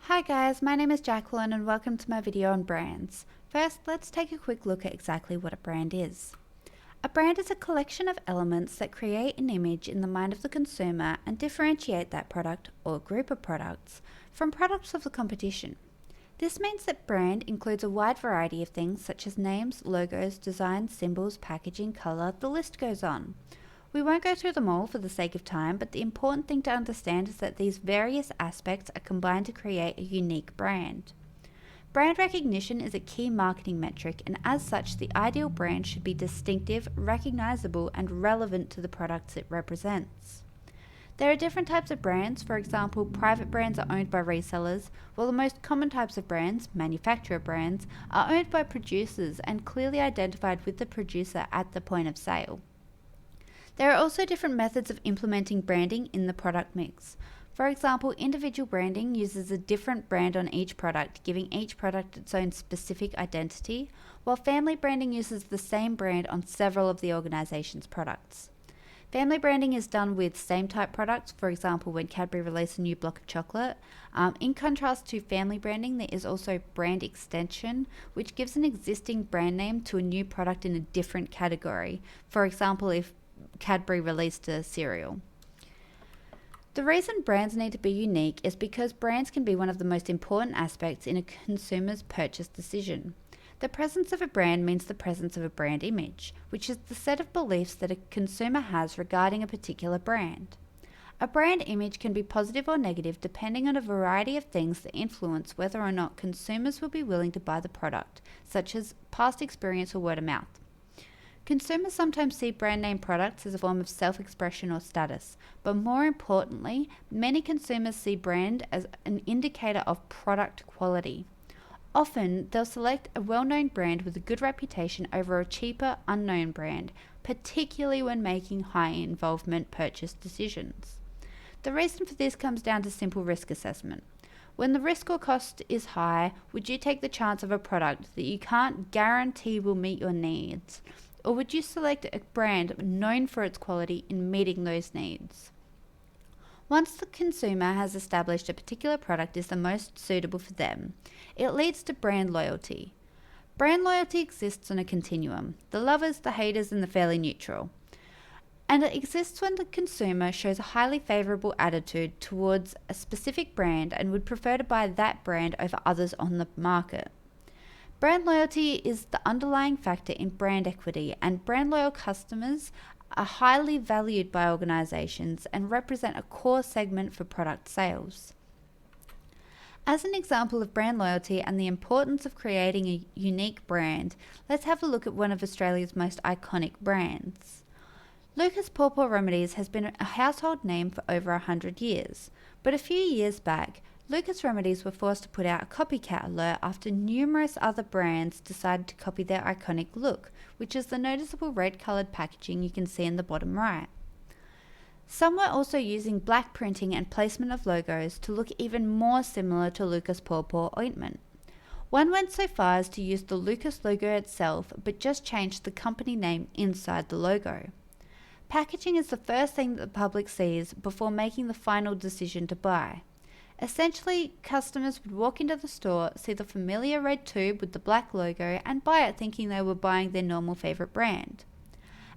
Hi guys, my name is Jacqueline and welcome to my video on brands. First, let's take a quick look at exactly what a brand is. A brand is a collection of elements that create an image in the mind of the consumer and differentiate that product or group of products from products of the competition. This means that brand includes a wide variety of things such as names, logos, designs, symbols, packaging, color, the list goes on. We won't go through them all for the sake of time, but the important thing to understand is that these various aspects are combined to create a unique brand. Brand recognition is a key marketing metric, and as such, the ideal brand should be distinctive, recognizable, and relevant to the products it represents. There are different types of brands. For example, private brands are owned by resellers, while the most common types of brands, manufacturer brands, are owned by producers and clearly identified with the producer at the point of sale. There are also different methods of implementing branding in the product mix. For example, individual branding uses a different brand on each product, giving each product its own specific identity, while family branding uses the same brand on several of the organization's products. Family branding is done with same type products, for example when Cadbury released a new block of chocolate. In contrast to family branding, there is also brand extension, which gives an existing brand name to a new product in a different category. For example, if Cadbury released a cereal. The reason brands need to be unique is because brands can be one of the most important aspects in a consumer's purchase decision. The presence of a brand means the presence of a brand image, which is the set of beliefs that a consumer has regarding a particular brand. A brand image can be positive or negative depending on a variety of things that influence whether or not consumers will be willing to buy the product, such as past experience or word of mouth. Consumers sometimes see brand name products as a form of self-expression or status, but more importantly, many consumers see brand as an indicator of product quality. Often, they'll select a well-known brand with a good reputation over a cheaper, unknown brand, particularly when making high-involvement purchase decisions. The reason for this comes down to simple risk assessment. When the risk or cost is high, would you take the chance of a product that you can't guarantee will meet your needs? Or would you select a brand known for its quality in meeting those needs? Once the consumer has established a particular product is the most suitable for them, it leads to brand loyalty. Brand loyalty exists on a continuum, the lovers, the haters, and the fairly neutral. And it exists when the consumer shows a highly favorable attitude towards a specific brand and would prefer to buy that brand over others on the market. Brand loyalty is the underlying factor in brand equity, and brand loyal customers are highly valued by organizations and represent a core segment for product sales. As an example of brand loyalty and the importance of creating a unique brand, let's have a look at one of Australia's most iconic brands. Lucas Paw Paw Remedies has been a household name for over 100 years, but a few years back, Lucas Remedies were forced to put out a copycat alert after numerous other brands decided to copy their iconic look, which is the noticeable red-coloured packaging you can see in the bottom right. Some were also using black printing and placement of logos to look even more similar to Lucas Paw Paw ointment. One went so far as to use the Lucas logo itself, but just changed the company name inside the logo. Packaging is the first thing that the public sees before making the final decision to buy. Essentially, customers would walk into the store, see the familiar red tube with the black logo, and buy it thinking they were buying their normal favourite brand.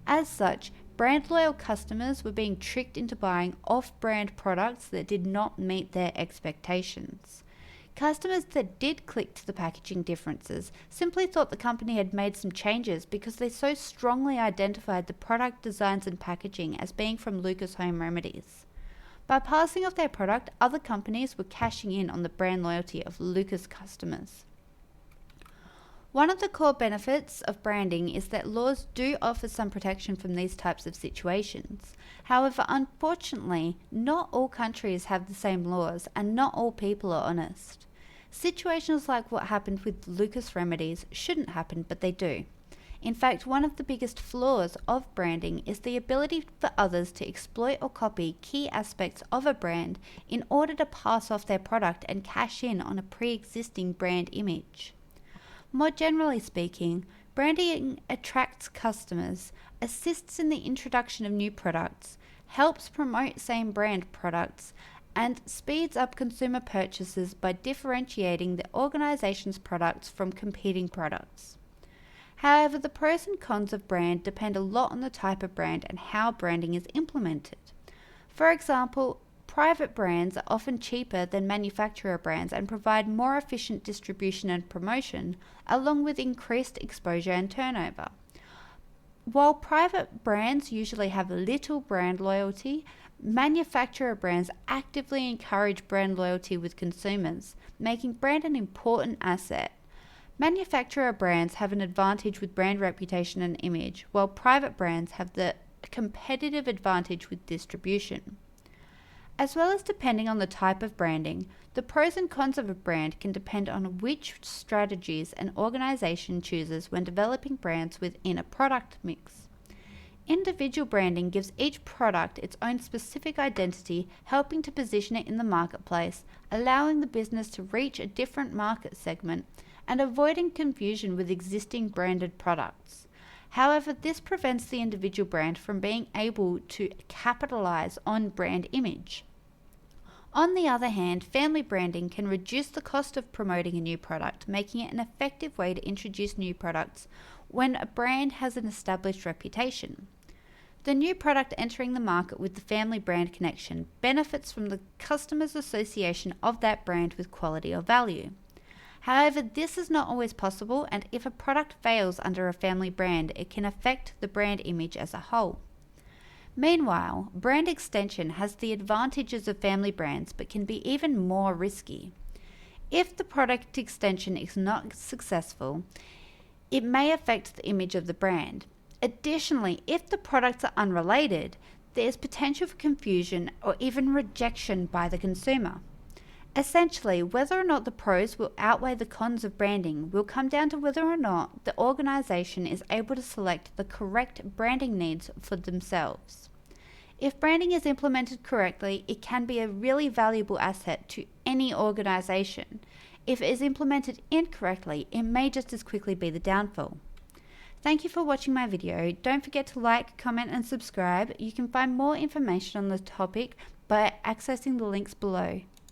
As such, brand loyal customers were being tricked into buying off-brand products that did not meet their expectations. Customers that did click to the packaging differences simply thought the company had made some changes because they so strongly identified the product designs and packaging as being from Lucas Home Remedies. By passing off their product, other companies were cashing in on the brand loyalty of Lucas customers. One of the core benefits of branding is that laws do offer some protection from these types of situations. However, unfortunately, not all countries have the same laws and not all people are honest. Situations like what happened with Lucas Remedies shouldn't happen, but they do. In fact, one of the biggest flaws of branding is the ability for others to exploit or copy key aspects of a brand in order to pass off their product and cash in on a pre-existing brand image. More generally speaking, branding attracts customers, assists in the introduction of new products, helps promote same brand products, and speeds up consumer purchases by differentiating the organization's products from competing products. However, the pros and cons of brand depend a lot on the type of brand and how branding is implemented. For example, private brands are often cheaper than manufacturer brands and provide more efficient distribution and promotion, along with increased exposure and turnover. While private brands usually have little brand loyalty, manufacturer brands actively encourage brand loyalty with consumers, making brand an important asset. Manufacturer brands have an advantage with brand reputation and image, while private brands have the competitive advantage with distribution. As well as depending on the type of branding, the pros and cons of a brand can depend on which strategies an organization chooses when developing brands within a product mix. Individual branding gives each product its own specific identity, helping to position it in the marketplace, allowing the business to reach a different market segment, and avoiding confusion with existing branded products. However, this prevents the individual brand from being able to capitalize on brand image. On the other hand, family branding can reduce the cost of promoting a new product, making it an effective way to introduce new products when a brand has an established reputation. The new product entering the market with the family brand connection benefits from the customer's association of that brand with quality or value. However, this is not always possible, and if a product fails under a family brand, it can affect the brand image as a whole. Meanwhile, brand extension has the advantages of family brands but can be even more risky. If the product extension is not successful, it may affect the image of the brand. Additionally, if the products are unrelated, there is potential for confusion or even rejection by the consumer. Essentially, whether or not the pros will outweigh the cons of branding will come down to whether or not the organization is able to select the correct branding needs for themselves. If branding is implemented correctly, it can be a really valuable asset to any organization. If it is implemented incorrectly, it may just as quickly be the downfall. Thank you for watching my video. Don't forget to like, comment and subscribe. You can find more information on the topic by accessing the links below.